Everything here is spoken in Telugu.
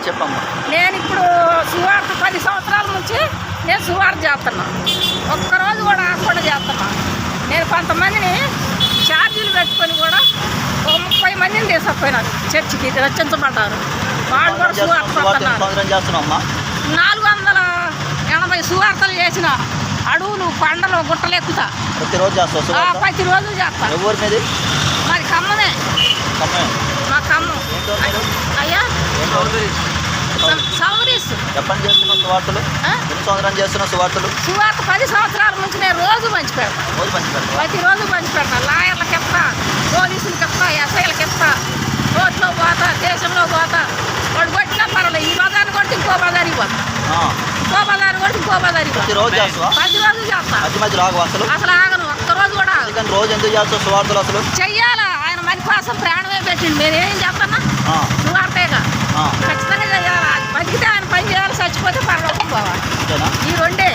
చెప్పమ్మా. నేను ఇప్పుడు సువార్త 10 సంవత్సరాల నుంచి నేను సువార్త చేస్తున్నా. ఒక్కరోజు కూడా ఆకుండా చేస్తున్నా. నేను కొంతమందిని ఛార్జీలు పెట్టుకొని కూడా 30 మందిని తీసుకుపోయినారు చర్చికి రచించబడ్డారు. వాళ్ళు కూడా సువార్త 480 సువార్తలు చేసిన అడవులు పండలు గుట్టలు ఎక్కుతా ప్రతిరోజు ప్రతిరోజు చేస్తా. మరి ఖమ్మమే, మా ఖమ్మం. అయ్యా సౌరీస్ చెప్పండి. చేస్తున్న సువార్తలు ఎన్ని సంవత్సరాలు చేస్తున్న సువార్తలు? సువార్త 10 సంవత్సరాల నుంచి నేను రోజు పంచి పెడతాను. ప్రతిరోజు పంచి పెడతాను. లాయర్లకి ఇస్తా, పోలీసులకి ఇస్తా, ఎస్ఐలకి ఇస్తా, కోర్టులో పోతా, దేశంలో పోతా. వాడు కొట్టినా పర్వాలేదు. ఈ బజార్ని కొట్టి ఇంకో బజార్కి పోతా, ఇంకో బజార్ కొట్టి ఇంకో బజార్కి పోతా. ప్రతిరోజు చేస్తా. అసలు ఆగను ఒక్కరోజు కూడా. రోజు ఎందుకు చేస్తావు సువార్తలు? అసలు చెయ్యాలా? ఆయన మన కోసం ప్రాణమే పెట్టిండు. నేనేం చేస్తున్నా? సువార్తేగా ఖచ్చితంగా చేయాలా. బతికితే ఆయన పని చేయాలి, చచ్చిపోతే పరలోకం పోవాలి. ఈ రెండే.